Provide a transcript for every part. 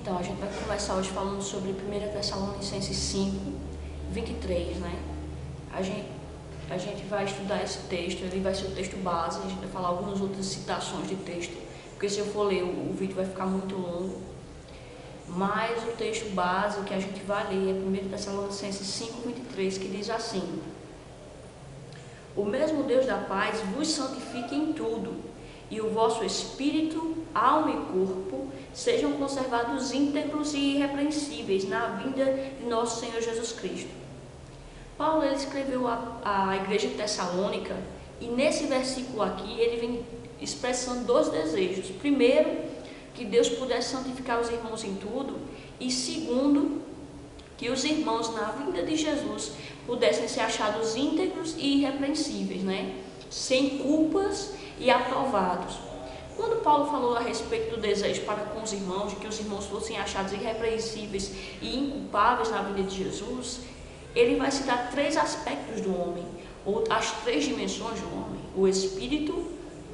Então, a gente vai começar hoje falando sobre 1 Tessalonicenses 5, 23, né? A gente vai estudar esse texto, ele vai ser o texto base, a gente vai falar algumas outras citações de texto, porque se eu for ler o vídeo vai ficar muito longo. Mas o texto base que a gente vai ler é 1 Tessalonicenses 5, 23, que diz assim: O mesmo Deus da paz vos santifique em tudo, e o vosso espírito, alma e corpo sejam conservados íntegros e irrepreensíveis na vinda de nosso Senhor Jesus Cristo. Paulo ele escreveu a igreja de Tessalônica, e nesse versículo aqui ele vem expressando dois desejos. Primeiro, que Deus pudesse santificar os irmãos em tudo, e segundo, que os irmãos na vinda de Jesus pudessem ser achados íntegros e irrepreensíveis, né? Sem culpas e aprovados. Quando Paulo falou a respeito do desejo para com os irmãos, de que os irmãos fossem achados irrepreensíveis e inculpáveis na vida de Jesus, ele vai citar três aspectos do homem, ou as três dimensões do homem: o espírito,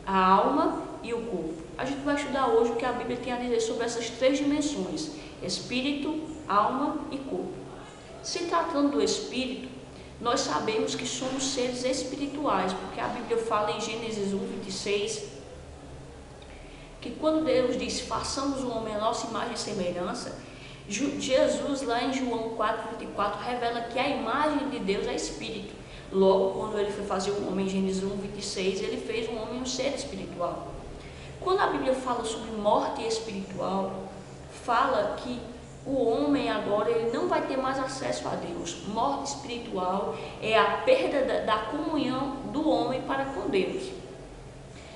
a alma e o corpo. A gente vai estudar hoje o que a Bíblia tem a dizer sobre essas três dimensões: espírito, alma e corpo. Se tratando do espírito, nós sabemos que somos seres espirituais, porque a Bíblia fala em Gênesis 1, 26, que quando Deus diz, façamos o homem à nossa imagem e semelhança, Jesus lá em João 4, 24, revela que a imagem de Deus é espírito. Logo, quando ele foi fazer o homem em Gênesis 1, 26, ele fez um homem um ser espiritual. Quando a Bíblia fala sobre morte espiritual, fala que o homem agora ele não vai ter mais acesso a Deus. Morte espiritual é a perda da comunhão do homem para com Deus.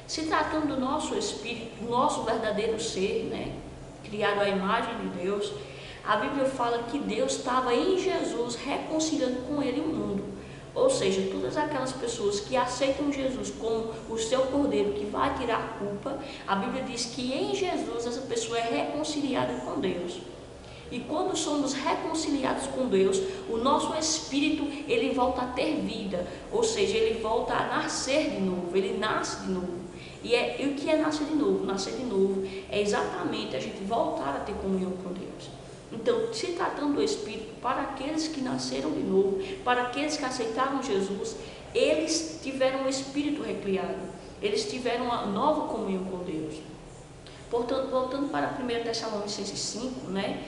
Se tratando do nosso espírito, do nosso verdadeiro ser, né, criado à imagem de Deus, a Bíblia fala que Deus estava em Jesus reconciliando com ele o mundo. Ou seja, todas aquelas pessoas que aceitam Jesus como o seu cordeiro que vai tirar a culpa, a Bíblia diz que em Jesus essa pessoa é reconciliada com Deus. E quando somos reconciliados com Deus, o nosso espírito ele volta a ter vida, ou seja, ele volta a nascer de novo, ele nasce de novo. E o que é nascer de novo? Nascer de novo é exatamente a gente voltar a ter comunhão com Deus. Então, se tratando do Espírito, para aqueles que nasceram de novo, para aqueles que aceitaram Jesus, eles tiveram o Espírito recriado, eles tiveram uma nova comunhão com Deus. Portanto, voltando para 1 Tessalonicenses 5, né,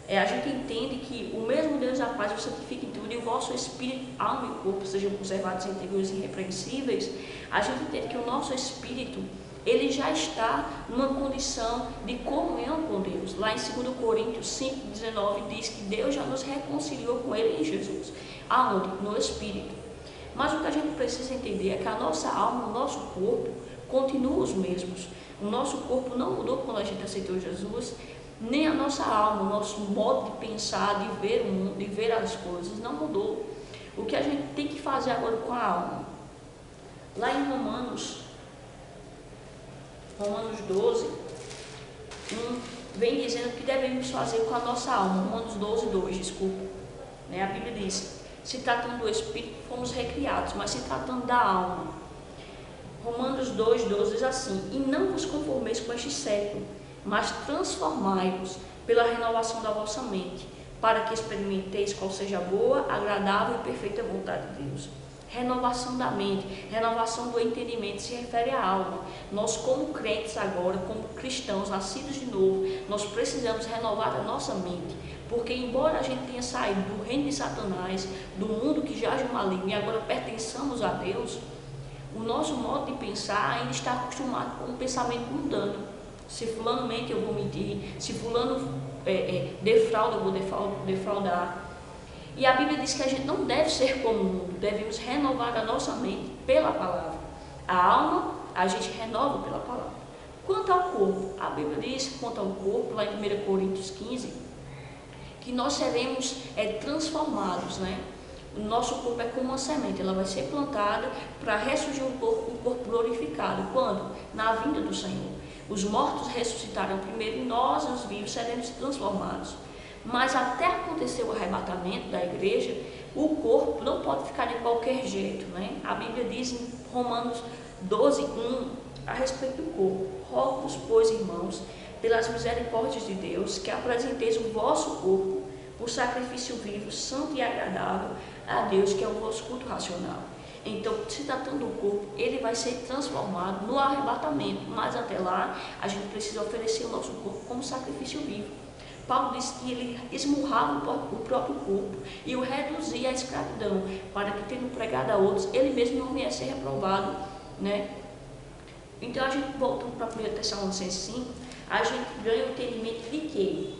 a gente entende que o mesmo Deus da paz vos santifique em tudo, e o vosso espírito, alma e corpo sejam conservados íntegros e irrepreensíveis. A gente entende que o nosso espírito ele já está numa condição de comunhão com Deus. Lá em 2 Coríntios 5, 19 diz que Deus já nos reconciliou com ele em Jesus. Aonde? No Espírito. Mas o que a gente precisa entender é que a nossa alma, o nosso corpo continuam os mesmos. O nosso corpo não mudou quando a gente aceitou Jesus, nem a nossa alma, o nosso modo de pensar, de ver o mundo, de ver as coisas, não mudou. O que a gente tem que fazer agora com a alma? Lá em Romanos 12, 1, vem dizendo o que devemos fazer com a nossa alma. Romanos 12, 2, desculpa. A Bíblia diz, se tratando do Espírito, fomos recriados, mas se tratando da alma. Romanos 2, 12 diz assim: E não vos conformeis com este século, mas transformai-vos pela renovação da vossa mente, para que experimenteis qual seja a boa, agradável e perfeita vontade de Deus. Renovação da mente, renovação do entendimento se refere à alma. Nós, como crentes agora, como cristãos nascidos de novo, nós precisamos renovar a nossa mente, porque embora a gente tenha saído do reino de Satanás, do mundo que jaz no maligno, e agora pertençamos a Deus, o nosso modo de pensar ainda está acostumado com um pensamento mundano. Se fulano mente, eu vou mentir. Se fulano defrauda, eu vou defraudar. E a Bíblia diz que a gente não deve ser como o mundo, devemos renovar a nossa mente pela palavra. A alma, a gente renova pela palavra. Quanto ao corpo, a Bíblia diz, quanto ao corpo, lá em 1 Coríntios 15, que nós seremos transformados, né? O nosso corpo é como uma semente, ela vai ser plantada para ressurgir um corpo glorificado. Quando? Na vinda do Senhor. Os mortos ressuscitarão primeiro e nós, os vivos, seremos transformados. Mas até acontecer o arrebatamento da igreja, o corpo não pode ficar de qualquer jeito, né? A Bíblia diz em Romanos 12, 1, a respeito do corpo: rogo-vos, pois, irmãos, pelas misericórdias de Deus, que apresenteis o vosso corpo por sacrifício vivo, santo e agradável a Deus, que é o vosso culto racional. Então, se tratando do corpo, ele vai ser transformado no arrebatamento, mas até lá a gente precisa oferecer o nosso corpo como sacrifício vivo. Paulo disse que ele esmurrava o próprio corpo e o reduzia à escravidão, para que, tendo pregado a outros, ele mesmo não viesse a ser reprovado, né? Então, a gente voltando para 1 Tessalonicenses 5, a gente ganha o entendimento de que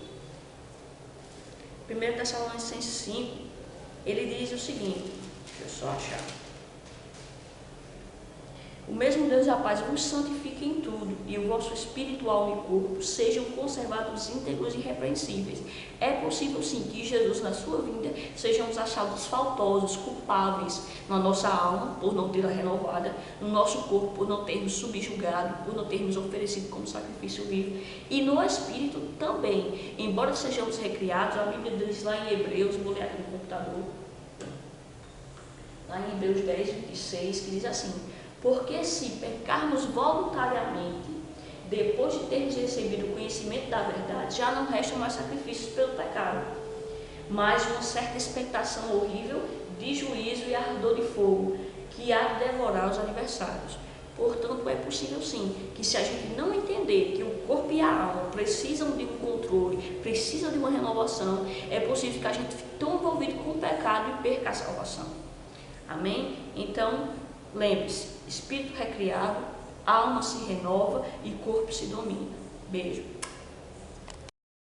1 Tessalonicenses 5, ele diz o seguinte, deixa eu só achar. O mesmo Deus e a paz vos santifique em tudo, e o vosso espírito, alma e corpo sejam conservados íntegros e irrepreensíveis. É possível sim que Jesus, na sua vinda, sejamos achados faltosos, culpáveis na nossa alma, por não tê-la renovada, no nosso corpo, por não termos subjugado, por não termos oferecido como sacrifício vivo, e no espírito também. Embora sejamos recriados, a Bíblia diz lá em Hebreus, vou ler aqui no computador, lá em Hebreus 10, 26, que diz assim: porque se pecarmos voluntariamente, depois de termos recebido o conhecimento da verdade, já não restam mais sacrifícios pelo pecado, mas uma certa expectação horrível de juízo e ardor de fogo, que há de devorar os adversários. Portanto, é possível sim, que se a gente não entender que o corpo e a alma precisam de um controle, precisam de uma renovação, é possível que a gente fique tão envolvido com o pecado e perca a salvação. Amém? Então, lembre-se, espírito recriado, alma se renova e corpo se domina. Beijo.